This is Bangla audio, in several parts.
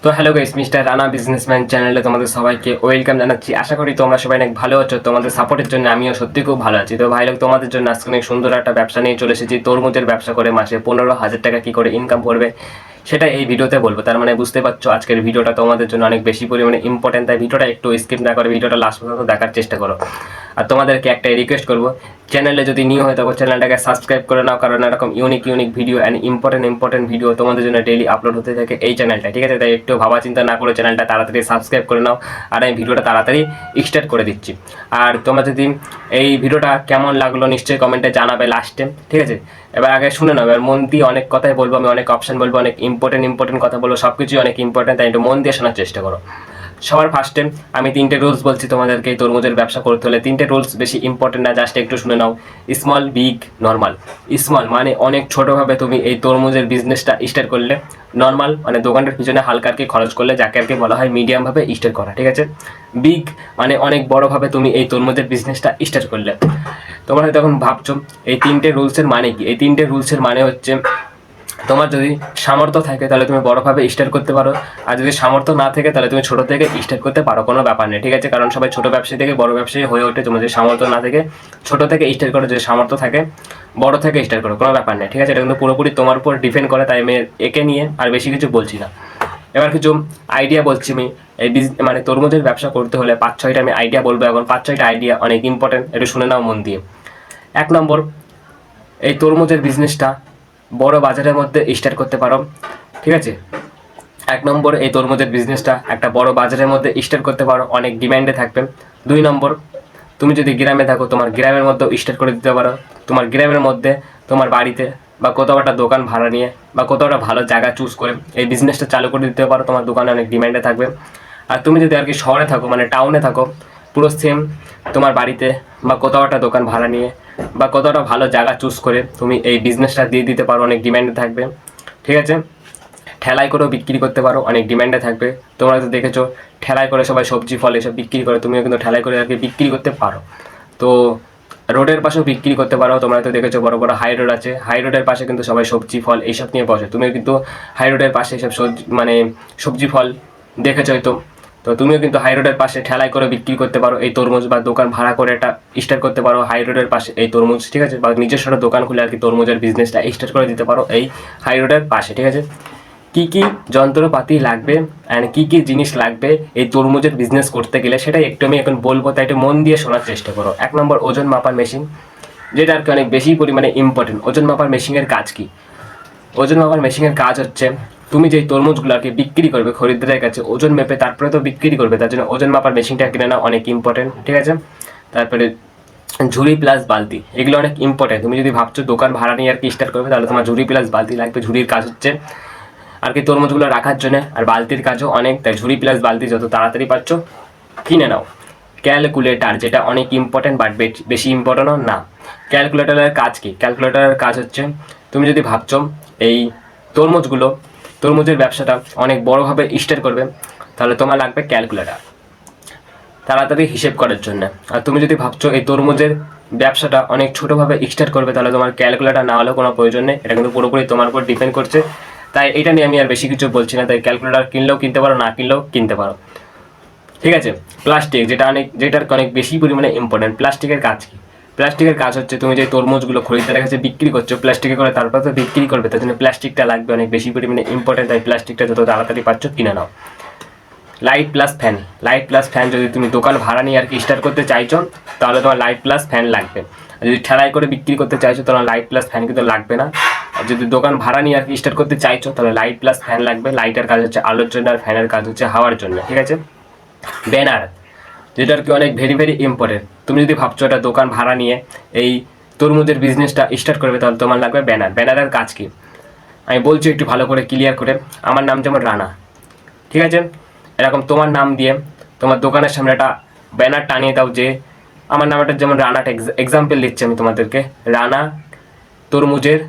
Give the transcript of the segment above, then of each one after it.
তো hello guys, mister Rana businessman চ্যানেলে তোমাদের সবাইকে ওয়েলকাম জানাচ্ছি। আশা করি তোমরা সবাই অনেক ভালো আছো। তোমাদের সাপোর্টের জন্য আমিও সত্যি খুব ভালো আছি। তো ভাই লোক, তোমাদের জন্য আজকে অনেক সুন্দর একটা ব্যবসা নিয়ে চলে এসেছি। তরমুজের ব্যবসা করে মাসে 15,000 টাকা কী করে ইনকাম করবে সেটা এই ভিডিওতে বলবো। তার মানে বুঝতে পারছো আজকের ভিডিওটা তোমাদের জন্য অনেক বেশি পরিমাণে ইম্পর্টেন্ট। তাই ভিডিওটা একটু স্কিপ না করে ভিডিওটা লাস্ট পর্যন্ত দেখার চেষ্টা করো। আর তোমাদেরকে একটাই রিকোয়েস্ট করবো, চ্যানেলে যদি নিউ হয়ে থাকো চ্যানেলটাকে সাবস্ক্রাইব করে নাও, কারণ এরকম unique video and important video তোমাদের জন্য ডেইলি আপলোড হতে থাকে এই চ্যানেলটা, ঠিক আছে? তাই একটু ভাবা চিন্তা না করে চ্যানেলটা তাড়াতাড়ি সাবস্ক্রাইব করে নাও। আর আমি ভিডিওটা তাড়াতাড়ি স্টার্ট করে দিচ্ছি। আর তোমরা যদি এই ভিডিওটা কেমন লাগলো নিশ্চয়ই কমেন্টে জানাবে লাস্টে, ঠিক আছে? এবার আগে শুনে নাও, এবার মন দিয়ে অনেক কথাই বলবো আমি, অনেক অপশন বলবো, অনেক ইম্পর্টেন্ট কথা বলবো, সব কিছুই অনেক ইম্পর্টেন্ট। তাই একটু মন দিয়ে শোনার চেষ্টা করো। সবার ফার্স্টে আমি 3টে রুলস বলছি তোমাদেরকে এই তরমুজের ব্যবসা করতে হলে। 3টে রুলস বেশি ইম্পর্টেন্ট না, জাস্ট একটু শুনে নাও। Small, big, normal. স্মল মানে অনেক ছোটোভাবে তুমি এই তরমুজের বিজনেসটা স্টার্ট করলে। নর্মাল মানে দোকানটার পিছনে হালকা আর কি খরচ করলে, যাকে আর কি বলা হয় মিডিয়ামভাবে স্টার্ট করা, ঠিক আছে? বিগ মানে অনেক বড়োভাবে তুমি এই তরমুজের বিজনেসটা স্টার্ট করলে। তোমরা হয়তো এখন ভাবছো এই 3টে রুলসের মানে কি। এই 3টে রুলসের মানে হচ্ছে, তোমার যদি সামর্থ্য থাকে তাহলে তুমি বড়োভাবে স্টার্ট করতে পারো, আর যদি সামর্থ্য না থাকে তাহলে তুমি ছোটো থেকে স্টার্ট করতে পারো, কোনো ব্যাপার নেই, ঠিক আছে? কারণ সবাই ছোটো ব্যবসায়ী থেকে বড় ব্যবসায়ী হয়ে ওঠে। তোমার যদি সামর্থ্য না থাকে ছোটো থেকে স্টার্ট করো, যদি সামর্থ্য থাকে বড় থেকে স্টার্ট করো, কোনো ব্যাপার নেই, ঠিক আছে? এটা কিন্তু পুরোপুরি তোমার উপর ডিপেন্ড করে। তাই আমি একে নিয়ে আর বেশি কিছু বলছি না। এবার কিছু আইডিয়া বলছি আমি। এই মানে তরমুজের ব্যবসা করতে হলে 5-6টা আমি আইডিয়া বলবো এখন। 5-6টা আইডিয়া অনেক ইম্পর্টেন্ট, একটু শুনে নাও মন দিয়ে। 1 নম্বর, এই তরমুজের বিজনেসটা বড় বাজারের মধ্যে স্টার্ট করতে পারো, ঠিক আছে? 1 নম্বর, এই তরমুজের বিজনেসটা একটা বড় বাজারের মধ্যে স্টার্ট করতে পারো, অনেক ডিমান্ডে থাকবে। 2 নম্বর, তুমি যদি গ্রামে থাকো তোমার গ্রামের মধ্যেও স্টার্ট করে দিতে পারো। তোমার গ্রামের মধ্যে তোমার বাড়িতে বা কোথাও একটা দোকান ভাড়া নিয়ে বা কোথাও একটা ভালো জায়গা চুজ করে এই বিজনেসটা চালু করে দিতে পারো, তোমার দোকানে অনেক ডিমান্ডে থাকবে। আর তুমি যদি আর কি শহরে থাকো মানে টাউনে থাকো, পুরো সেম তোমার বাড়িতে বা কোথাও একটা দোকান ভাড়া নিয়ে বা কোথাও একটা ভালো জায়গা চুজ করে তুমি এই বিজনেসটা দিয়ে দিতে পারো, অনেক ডিমান্ডে থাকবে, ঠিক আছে? ঠেলাই করেও বিক্রি করতে পারো, অনেক ডিমান্ডে থাকবে। তোমরা তো দেখেছো ঠেলাই করে সবাই সবজি ফল এসব বিক্রি করে, তুমিও কিন্তু ঠেলাই করে আর কি বিক্রি করতে পারো। তো রোডের পাশেও বিক্রি করতে পারো। তোমরা তো দেখেছো বড় বড় হাই রোড আছে, হাই রোডের পাশে কিন্তু সবাই সবজি ফল এইসব নিয়ে বসে। তুমিও কিন্তু হাই রোডের পাশে এসব সবজি ফল দেখেছো হয়তো। তো তুমিও কিন্তু হাই রোডের পাশে ঠেলাই করে বিক্রি করতে পারো এই তরমুজ, বা দোকান ভাড়া করে এটা স্টার্ট করতে পারো হাই রোডের পাশে এই তরমুজ, ঠিক আছে? বা নিজস্ব একটা দোকান খুলে আর কি তরমুজের বিজনেসটা স্টার্ট করে দিতে পারো এই হাই রোডের পাশে, ঠিক আছে? কী কী যন্ত্রপাতি লাগবে অ্যান্ড কী কী জিনিস লাগবে এই তরমুজের বিজনেস করতে গেলে সেটাই একটু আমি এখন বলবো, তাই একটু মন দিয়ে শোনার চেষ্টা করো। 1 নম্বর, ওজন মাপার মেশিন, যেটা আর কি অনেক বেশি পরিমাণে ইম্পর্টেন্ট। ওজন মাপার মেশিনের কাজ কি? ওজন মাপার মেশিনের কাজ হচ্ছে, তুমি যেই তরমুজগুলো আর কি বিক্রি করবে খরিদ্দারের কাছে, ওজন মেপে তারপরে তো বিক্রি করবে, তার জন্য ওজন মাপার মেশিনটা কিনে নেওয়া অনেক ইম্পর্টেন্ট, ঠিক আছে? তারপরে ঝুড়ি প্লাস বালতি, এগুলো অনেক ইম্পর্টেন্ট। তুমি যদি ভাবছো দোকান ভাড়া নিয়ে আর কি স্টার্ট করবে তাহলে তোমার ঝুড়ি প্লাস বালতি লাগবে। ঝুড়ির কাজ হচ্ছে আর কি তরমুজগুলো রাখার জন্য, আর বালতির কাজও অনেক। তাই ঝুড়ি প্লাস বালতি যত তাড়াতাড়ি পারছো কিনে নাও। ক্যালকুলেটার, যেটা অনেক ইম্পর্টেন্ট বাট বেশি ইম্পর্টেন্টও না। ক্যালকুলেটারের কাজ কি? ক্যালকুলেটারের কাজ হচ্ছে, তুমি যদি ভাবছো এই তরমুজের ব্যবসাটা অনেক বড়োভাবে স্টার্ট করবে তাহলে তোমার লাগবে ক্যালকুলেটার, তাড়াতাড়ি হিসেব করার জন্য। আর তুমি যদি ভাবছো এই তরমুজের ব্যবসাটা অনেক ছোটোভাবে স্টার্ট করবে তাহলে তোমার ক্যালকুলেটার না হলেও কোনো প্রয়োজন নেই, এটা কিন্তু পুরোপুরি তোমার উপর ডিপেন্ড করছে। তাই এটা নিয়ে আমি আর বেশি কিছু বলছি না। তাই ক্যালকুলেটার কিনলেও কিনতে পারো, না কিনলেও কিনতে পারো, ঠিক আছে? প্লাস্টিক, যেটার অনেক বেশি পরিমাণে ইম্পর্টেন্ট। প্লাস্টিকের কাজ কি? প্লাস্টিকের কাজ হচ্ছে, তুমি যে তরমুজগুলো খরিদ্দারের কাছে বিক্রি করছো প্লাস্টিকে করে, তারপর তো বিক্রি করবে, তার জন্য প্লাস্টিকটা লাগবে, অনেক বেশি পরিমাণে ইম্পর্টেন্ট। তাই প্লাস্টিকটা যত তাড়াতাড়ি পাচ্ছ কিনে নাও। লাইট প্লাস ফ্যান, যদি তুমি দোকান ভাড়া নিয়ে আর কি স্টার্ট করতে চাইছো তাহলে তোমার লাইট প্লাস ফ্যান লাগবে। আর যদি ঠেলাই করে বিক্রি করতে চাইছো তাহলে লাইট প্লাস ফ্যান কিন্তু লাগবে না। আর যদি দোকান ভাড়া নিয়ে আর কি স্টার্ট করতে চাইছো তাহলে লাইট প্লাস ফ্যান লাগবে। লাইটের কাজ হচ্ছে আলোর জন্য, আর ফ্যানের কাজ হচ্ছে হাওয়ার জন্য, ঠিক আছে? ব্যানার, যেটা আর কি অনেক ভেরি ইম্পর্টেন্ট। তুমি যদি ভাবছো একটা দোকান ভাড়া নিয়ে এই তরমুজের বিজনেসটা স্টার্ট করবে তাহলে তোমার লাগবে ব্যানার। ব্যানারের কাজ কি আমি বলছি একটু ভালো করে ক্লিয়ার করে। আমার নাম যেমন রানা, ঠিক আছে? এরকম তোমার নাম দিয়ে তোমার দোকানের সামনে একটা ব্যানার টানিয়ে দাও, যে আমার নামটা যেমন রানা, এক্সাম্পল দিচ্ছি আমি তোমাদেরকে, রানা তরমুজের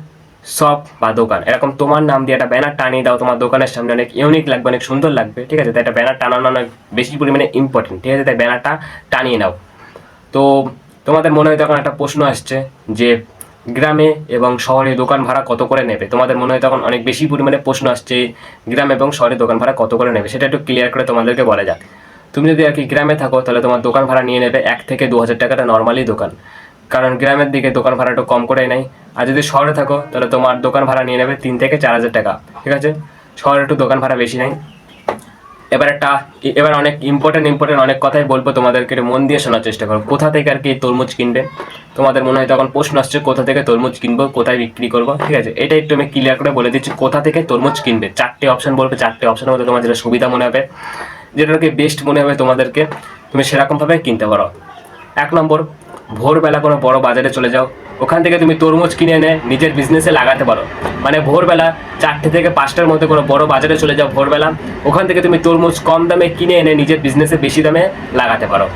শপ বা দোকান, এরকম তোমার নাম দিয়ে একটা ব্যানার টানিয়ে দাও তোমার দোকানের সামনে, অনেক ইউনিক লাগবে, অনেক সুন্দর লাগবে, ঠিক আছে? তাই একটা ব্যানার টানানো অনেক বেশি পরিমাণে ইম্পর্টেন্ট, ঠিক আছে? তাই ব্যানারটা টানিয়ে নাও। তো তোমাদের মনে হয় তখন একটা প্রশ্ন আসছে যে গ্রামে এবং শহরে দোকান ভাড়া কত করে নেবে? তোমাদের মনে হয় তখন অনেক বেশি পরিমাণে প্রশ্ন আসছে, গ্রাম এবং শহরে দোকান ভাড়া কত করে নেবে, সেটা একটু ক্লিয়ার করে তোমাদেরকে বলা যাক। তুমি যদি আর কি গ্রামে থাকো তাহলে তোমার দোকান ভাড়া নিয়ে নেবে 1 থেকে 2,000 টাকাটা নর্মালি দোকান, কারণ গ্রামের দিকে দোকান ভাড়া একটু কম করে নেয়। আর যদি শহরে থাকো তাহলে তোমার দোকান ভাড়া নিয়ে নেবে 3 থেকে 4,000 টাকা, ঠিক আছে? শহরে একটু দোকান ভাড়া বেশি নেয়। এবার অনেক ইম্পর্টেন্ট অনেক কথাই বলবো তোমাদেরকে, একটু মন দিয়ে শোনার চেষ্টা করো। কোথা থেকে আর কি তরমুজ কিনবে? তোমাদের মনে হয় তখন প্রশ্ন আসছে কোথা থেকে তরমুজ কিনবো, কোথায় বিক্রি করবো, ঠিক আছে? এটা একটু আমি ক্লিয়ার করে বলে দিচ্ছি কোথা থেকে তরমুজ কিনবে। 4টে অপশন বলবে, 4টে অপশনের মধ্যে তোমার যেটা সুবিধা মনে হবে, যেটাকে বেস্ট মনে হবে তোমাদেরকে, তুমি সেরকমভাবে কিনতে পারো। 1 নম্বর, ভোরবেলা কোনো বড় বাজারে চলে যাও, ওখান থেকে তুমি তরমুজ কিনে এনে নিজের বিজনেসে লাগাতে পারো। মানে ভোরবেলা 4টে থেকে 5টার মধ্যে কোনো বড় বাজারে চলে যাও ভোরবেলা, ওখান থেকে তুমি তরমুজ কম দামে কিনে এনে নিজের বিজনেসে বেশি দামে লাগাতে পারো।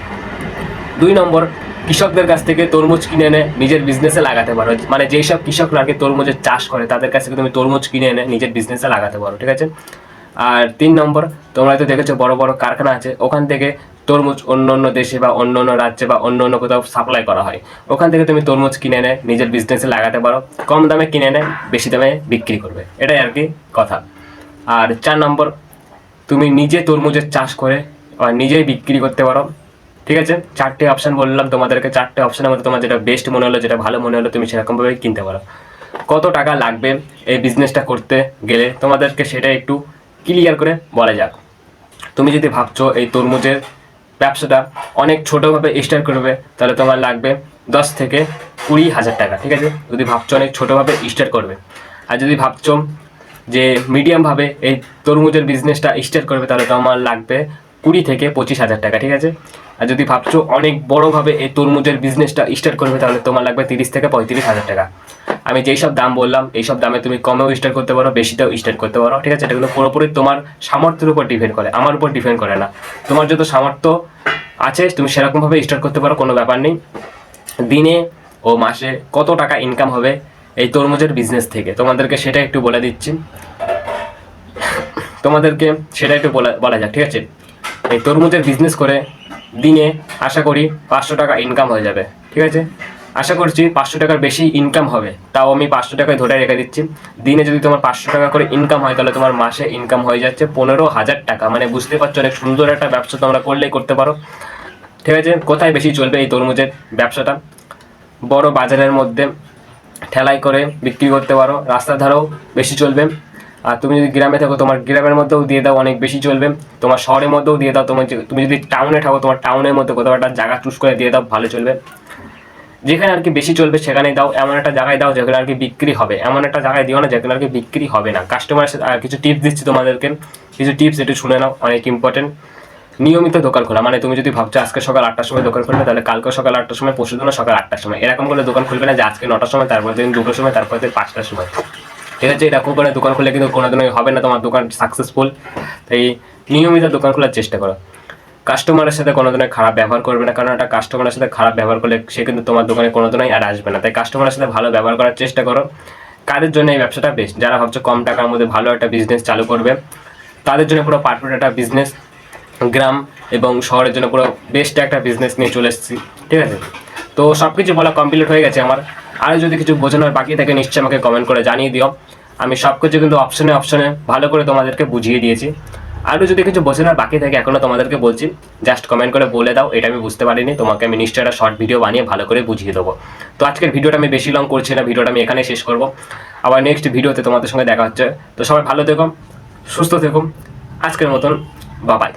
2 নম্বর, কৃষকদের কাছ থেকে তরমুজ কিনে এনে নিজের বিজনেসে লাগাতে পারো। মানে যেই সব কৃষকরা আর কি তরমুজের চাষ করে তাদের কাছ থেকে তুমি তরমুজ কিনে এনে নিজের বিজনেসে লাগাতে পারো, ঠিক আছে? আর 3 নম্বর, তোমরা তো দেখেছো বড় বড় কারখানা আছে, ওখান থেকে তরমুজ অন্য অন্য দেশে বা অন্য অন্য রাজ্যে বা অন্য অন্য কোথাও সাপ্লাই করা হয়, ওখান থেকে তুমি তরমুজ কিনে এনে নিজের বিজনেসে লাগাতে পারো, কম দামে কিনে এনে বেশি দামে বিক্রি করবে, এটাই আর কি কথা। আর 4 নম্বর, তুমি নিজে তরমুজের চাষ করে নিজেই বিক্রি করতে পারো, ঠিক আছে? 4টে অপশন বললাম তোমাদেরকে, 4টে অপশনের মধ্যে তোমার যেটা বেস্ট মনে হলো, যেটা ভালো মনে হলো, তুমি সেরকমভাবে কিনতে পারো। কত টাকা লাগবে এই বিজনেসটা করতে গেলে তোমাদেরকে সেটা একটু ক্লিয়ার করে বলা যাক। তুমি যদি ভাবছো এই তরমুজের ব্যবসাটা অনেক ছোটোভাবে স্টার্ট করবে তাহলে তোমার লাগবে 10 থেকে 20,000 টাকা, ঠিক আছে? যদি ভাবছো অনেক ছোটোভাবে স্টার্ট করবে, আর যদি ভাবছো যে মিডিয়ামভাবে এই তরমুজের বিজনেসটা স্টার্ট করবে তাহলে তোমার লাগবে 20 থেকে 25,000 টাকা, ঠিক আছে? আর যদি ভাবছো অনেক বড়োভাবে এই তরমুজের বিজনেসটা স্টার্ট করবে তাহলে তোমার লাগবে 30 থেকে 35,000 টাকা। আমি যেই সব দাম বললাম এই সব দামে তুমি কমেও স্টার্ট করতে পারো, বেশিতেও স্টার্ট করতে পারো, ঠিক আছে? এটাগুলো পুরোপুরি তোমার সামর্থ্যের উপর ডিপেন্ড করে, আমার উপর ডিপেন্ড করে না। তোমার যত সামর্থ্য আছে তুমি সেরকমভাবে স্টার্ট করতে পারো, কোনো ব্যাপার নেই। দিনে ও মাসে কত টাকা ইনকাম হবে এই তরমুজের বিজনেস থেকে তোমাদেরকে সেটা একটু বলে দিচ্ছি, তোমাদেরকে সেটা একটু বলা যাক, ঠিক আছে? এই তরমুজের বিজনেস করে দিনে আশা করি 500 টাকা ইনকাম হয়ে যাবে, ঠিক আছে? আশা করছি 500 টাকার বেশি ইনকাম হবে, তাও আমি 500 টাকায় ধরে রেখে দিচ্ছি। দিনে যদি তোমার 500 টাকা করে ইনকাম হয় তাহলে তোমার মাসে ইনকাম হয়ে যাচ্ছে 15,000 টাকা। মানে বুঝতে পারছো অনেক সুন্দর একটা ব্যবসা তোমরা করলেই করতে পারো, ঠিক আছে? কোথায় বেশি চলবে এই তরমুজের ব্যবসাটা? বড় বাজারের মধ্যে ঠেলাই করে বিক্রি করতে পারো, রাস্তার ধারেও বেশি চলবে। আর তুমি যদি গ্রামে থাকো তোমার গ্রামের মধ্যেও দিয়ে দাও, অনেক বেশি চলবে। তোমার শহরের মধ্যেও দিয়ে দাও, তুমি যদি টাউনে থাকো তোমার টাউনের মধ্যে কোথাও একটা জায়গা চুজ করে দিয়ে দাও, ভালো চলবে। যেখানে আর কি বেশি চলবে সেখানেই দাও, এমন একটা জায়গায় দাও যেখানে আর কি বিক্রি হবে, এমন একটা জায়গায় দিও না যেখানে আর কি বিক্রি হবে না। কাস্টমারের সাথে কিছু টিপস দিচ্ছি তোমাদেরকে, কিছু টিপস একটু শুনে নাও, অনেক ইম্পর্টেন্ট। নিয়মিত দোকান খোলা, মানে তুমি যদি ভাবছো আজকে সকাল 8টার সময় দোকান খুলবে তাহলে কালকে সকাল 8টার সময়, পরশু দিনও সকাল 8টার সময়, এরকম করে দোকান খুলবে না যে আজকে 9টার সময়, তারপর দিন 2টার সময়, তারপর দিন 5টার সময়, ঠিক আছে? এরকম করে দোকান খুলে কিন্তু কোনোদিনই হবে না তোমার দোকান সাকসেসফুল। তাই নিয়মিত দোকান খোলার চেষ্টা করো। কাস্টমারের সাথে কোনোদিনই খারাপ ব্যবহার করবে না, কারণ একটা কাস্টমারের সাথে খারাপ ব্যবহার করলে সে কিন্তু তোমার দোকানে কোনোদিনই আর আসবে না। তাই কাস্টমারের সাথে ভালো ব্যবহার করার চেষ্টা করো। কাদের জন্য এই ব্যবসাটা বেস্ট? যারা ভাবছো কম টাকার মধ্যে ভালো একটা বিজনেস চালু করবে তাদের জন্য পুরো পারফেক্ট একটা বিজনেস। গ্রাম এবং শহরের জন্য পুরো বেস্ট একটা বিজনেস নিয়ে চলে এসেছি, ঠিক আছে? তো সব কিছু বলা কমপ্লিট হয়ে গেছে আমার। আর যদি কিছু বোঝানোর বাকি থাকে নিশ্চয়ই আমাকে কমেন্ট করে জানিয়ে দিও। আমি সব কিছু কিন্তু অপশনে ভালো করে তোমাদেরকে বুঝিয়ে দিয়েছি। আরও যদি কিছু বোঝানোর বাকি থাকে এখনও তোমাদেরকে বলছি, জাস্ট কমেন্ট করে বলে দাও এটা আমি বুঝতে পারিনি, তোমাকে আমি নিশ্চয়ই একটা শর্ট ভিডিও বানিয়ে ভালো করে বুঝিয়ে দেবো। তো আজকের ভিডিওটা আমি বেশি লং করছি না, ভিডিওটা আমি এখানে শেষ করবো। আবার নেক্সট ভিডিওতে তোমাদের সঙ্গে দেখা হচ্ছে। তো সবাই ভালো থেকো, সুস্থ থেকো, আজকের মতন বাবাই।